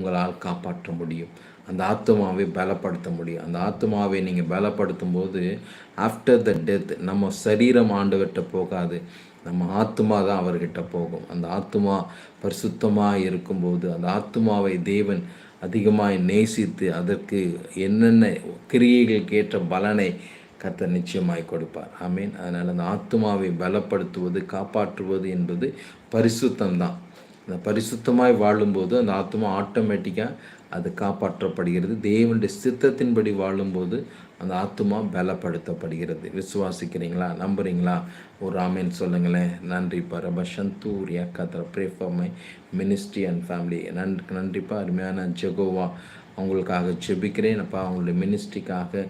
உங்களால் காப்பாற்ற முடியும். அந்த ஆத்துமாவை பலப்படுத்த முடியும். அந்த ஆத்துமாவை நீங்கள் பலப்படுத்தும் போது ஆஃப்டர் த டெத் நம்ம சரீரம் ஆண்டவர்கிட்ட போகாது, நம்ம ஆத்துமா தான் அவர்கிட்ட போகும். அந்த ஆத்துமா பரிசுத்தமாக இருக்கும்போது அந்த ஆத்துமாவை தேவன் அதிகமாய் நேசித்து அதற்கு என்னென்ன கிரியைகளுக்கு ஏற்ற பலனை கர்த்தர் நிச்சயமாய் கொடுப்பார். ஆமீன். அதனால் அந்த ஆத்துமாவை பலப்படுத்துவது காப்பாற்றுவது என்பது பரிசுத்தம்தான். அந்த பரிசுத்தமாய் வாழும்போது அந்த ஆத்மா ஆட்டோமேட்டிக்காக அது காப்பாற்றப்படுகிறது. தேவனுடைய சித்தத்தின்படி வாழும்போது அந்த ஆத்மா பலப்படுத்தப்படுகிறது. விசுவாசிக்கிறீங்களா? நம்புறீங்களா? ஒரு ஆமேன் சொல்லுங்களேன். நன்றி பரப சந்தூரியா கத்திர pray for my ministry and family. நன்றிப்பா. அருமையான ஜெகோவா அவங்களுக்காக ஜெபிக்கிறேன் அப்பா. அவங்களுடைய மினிஸ்ட்ரிக்காக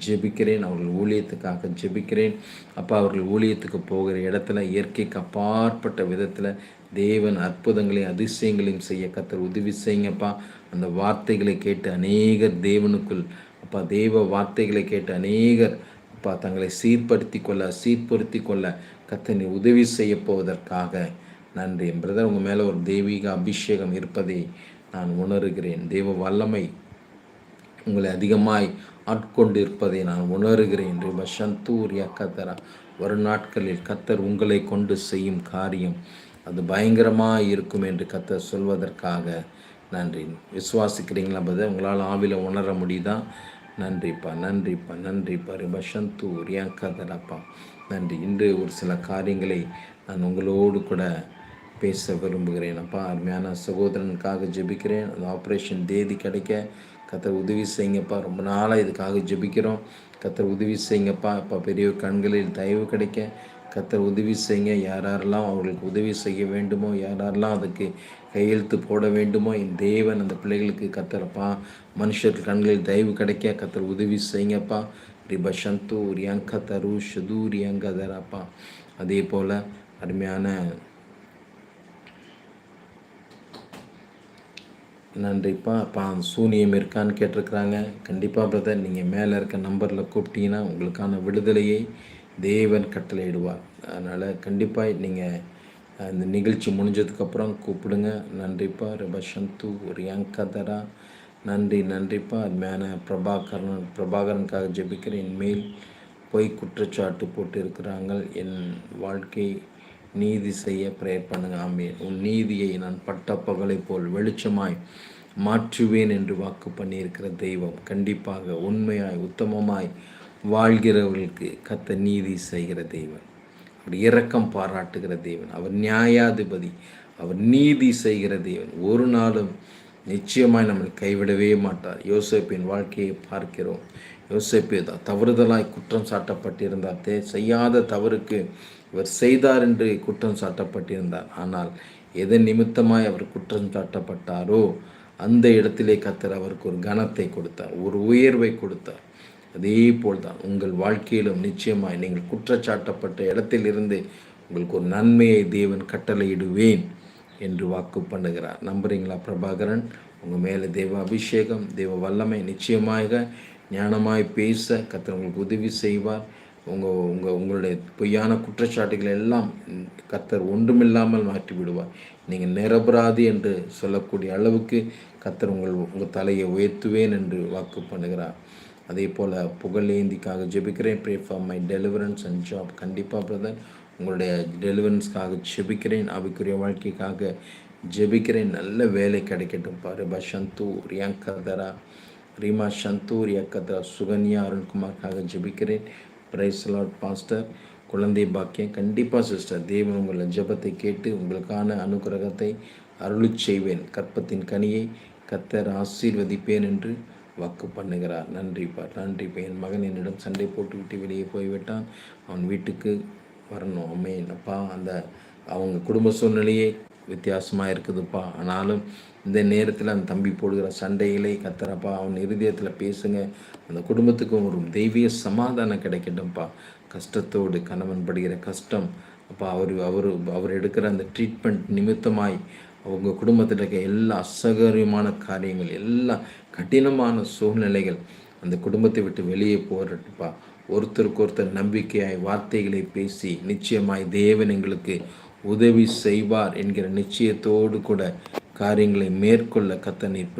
ஜெபிக்கிறேன், அவர்கள் ஊழியத்துக்காக ஜெபிக்கிறேன் அப்பா. அவர்கள் ஊழியத்துக்கு போகிற இடத்துல இயற்கைக்கு அப்பாற்பட்ட விதத்தில் தேவன் அற்புதங்களையும் அதிசயங்களையும் செய்ய கர்த்தர் உதவி செய்யுங்கப்பா. அந்த வார்த்தைகளை கேட்டு அநேகர் தேவனுக்குள் அப்பா, தேவ வார்த்தைகளை கேட்டு அநேகர் அப்பா தங்களை சீர்படுத்தி கொள்ள கர்த்தர் உதவி செய்ய போவதற்காக நன்றி. பிரதர், உங்கள் மேலே ஒரு தெய்வீக அபிஷேகம் இருப்பதை நான் உணர்கிறேன். தெய்வ வல்லமை உங்களை அதிகமாய் ஆட்கொண்டு இருப்பதை நான் உணர்கிறேன். சந்தூரியா கத்தரா. வரும் நாட்களில் கத்தர் உங்களை கொண்டு செய்யும் காரியம் அது பயங்கரமாக இருக்கும் என்று கத்தர் சொல்வதற்காக நன்றி. விசுவாசிக்கிறீங்களா பதர்? உங்களால் ஆவில உணர முடியுதா? நன்றிப்பா. சந்தூரியா கதராப்பா. நன்றி. இன்று ஒரு சில காரியங்களை நான் உங்களோடு கூட பேச விரும்புகிறேன் அப்பா. அருமையான சகோதரனுக்காக ஜெபிக்கிறேன். அந்த ஆப்ரேஷன் தேதி கிடைக்க கர்த்தர் உதவி செய்யுங்கப்பா. ரொம்ப நாளாக இதுக்காக ஜெபிக்கிறோம். கர்த்தர் உதவி செய்யுங்கப்பா. இப்போ பெரிய கண்களில் தயவு கிடைக்க கர்த்தர் உதவி செய்யுங்க. யாரெல்லாம் அவர்களுக்கு உதவி செய்ய வேண்டுமோ, யாரெல்லாம் அதுக்கு கையெழுத்து போட வேண்டுமோ, என் தேவன் அந்த பிள்ளைகளுக்கு கர்த்தரப்பா மனுஷர் கண்களில் தயவு கிடைக்க கர்த்தர் உதவி செய்யுங்கப்பா. ரிபஷந்து ரியங்க தரு ஷதூரியங்கதரப்பா. அதே போல் அருமையான நன்றிப்பா. அப்பா சூனியம் இருக்கான்னு கேட்டிருக்கிறாங்க. கண்டிப்பாக பிரதர், நீங்கள் மேலே இருக்க நம்பரில் கூப்பிட்டீங்கன்னா உங்களுக்கான விடுதலையை தேவன் கட்டளையிடுவார். அதனால் கண்டிப்பாக நீங்கள் இந்த நிகழ்ச்சி முடிஞ்சதுக்கப்புறம் கூப்பிடுங்க. நன்றிப்பா. ரபஷந்து ரியாங்கதரா. நன்றிப்பா. அருமையான பிரபாகரனுக்காக ஜெபிக்கிறேன். என்மேல் பொய் குற்றச்சாட்டு போட்டு இருக்கிறாங்க. என் வாழ்க்கை நீதி செய்ய பிரேயர் பண்ணுங்க. ஆமீன். உன் நீதியை நான் பட்ட பகலை போல் வெளிச்சமாய் மாற்றுவேன் என்று வாக்கு பண்ணியிருக்கிற தெய்வம் கண்டிப்பாக உண்மையாய் உத்தமமாய் வாழ்கிறவர்களுக்கு கர்த்தர் நீதி செய்கிற தெய்வன். அவர் இரக்கம் பாராட்டுகிற தேவன். அவர் நியாயாதிபதி. அவர் நீதி செய்கிற தேவன். ஒரு நாளும் நிச்சயமாய் நம்மை கைவிடவே மாட்டார். யோசேப்பின் வாழ்க்கையை பார்க்கிறோம். யோசேப்பு தவறுதலாய் குற்றம் சாட்டப்பட்டிருந்தார். செய்யாத தவறுக்கு இவர் செய்தார் என்று குற்றம் சாட்டப்பட்டிருந்தார். ஆனால் எதன் நிமித்தமாய் அவர் குற்றம் சாட்டப்பட்டாரோ அந்த இடத்திலே கர்த்தர் அவருக்கு ஒரு கனத்தை கொடுத்தார், ஒரு உயர்வை கொடுத்தார். அதே போல்தான் உங்கள் வாழ்க்கையிலும் நிச்சயமாய் நீங்கள் குற்றச்சாட்டப்பட்ட இடத்திலிருந்து உங்களுக்கு ஒரு நன்மையை தேவன் கட்டளையிடுவேன் என்று வாக்கு பண்ணுகிறார். நம்புறீங்களா பிரபாகரன்? உங்கள் மேலே தேவ அபிஷேகம், தேவ வல்லமை நிச்சயமாக ஞானமாய் பேச கர்த்தர் உங்களுக்கு உதவி செய்வார். உங்களுடைய பொய்யான குற்றச்சாட்டுகளை எல்லாம் கர்த்தர் ஒன்றுமில்லாமல் மாற்றி விடுவார். நீங்கள் நிரபராதி என்று சொல்லக்கூடிய அளவுக்கு கர்த்தர் உங்கள் தலையை உயர்த்துவேன் என்று வாக்கு பண்ணுகிறார். அதே போல் புகழேந்திக்காக ஜெபிக்கிறேன். Pray for my deliverance and job. கண்டிப்பாக பிரதர், உங்களுடைய டெலிவரன்ஸ்க்காக ஜெபிக்கிறேன். ஆவிக்குரிய வாழ்க்கைக்காக ஜெபிக்கிறேன். நல்ல வேலை கிடைக்கட்டும் பாரு. பஷந்து ரியாங்கதரா ரீமா சந்தூர் யக்கதரா. சுகன்யா அருண்குமார்க்காக ஜெபிக்கிறேன். Praise lord pastor. குழந்தை பாக்கியம். கண்டிப்பாக சிஸ்டர், தேவன் உங்கள் ஜெபத்தை கேட்டு உங்களுக்கான அனுகிரகத்தை அருளிச் செய்வேன். கற்பத்தின் கனியை கர்த்தர் ஆசீர்வதிப்பேன் என்று வாக்கு பண்ணுகிறார். நன்றிப்பா. என் மகன் என்னிடம் சண்டை போட்டுவிட்டு வெளியே போய்விட்டான். அவன் வீட்டுக்கு வரணும். அம்மேன் அப்பா. அவங்க குடும்ப சூழ்நிலையே வித்தியாசமாக இருக்குதுப்பா. ஆனாலும் இந்த நேரத்தில் அந்த தம்பி போடுகிற சண்டைகளை கர்த்தரப்பா அவன் இருதயத்தில் பேசுங்க. அந்த குடும்பத்துக்கு ஒரு தெய்வீக சமாதானம் கிடைக்கட்டும்ப்பா. கஷ்டத்தோடு கணவன் படுகிற கஷ்டம் அப்பா, அவர் எடுக்கிற அந்த ட்ரீட்மெண்ட் நிமித்தமாய் அவங்க குடும்பத்தில் இருக்க எல்லா அசகரியமான காரியங்கள், எல்லா கடினமான சூழ்நிலைகள் அந்த குடும்பத்தை விட்டு வெளியே போகிறப்பா. ஒருத்தருக்கு ஒருத்தர் நம்பிக்கையாய் வார்த்தைகளை பேசி நிச்சயமாய் தேவன் எங்களுக்கு உதவி செய்வார் என்கிற நிச்சயத்தோடு கூட காரியங்களை மேற்கொள்ள கர்த்தர் நீர்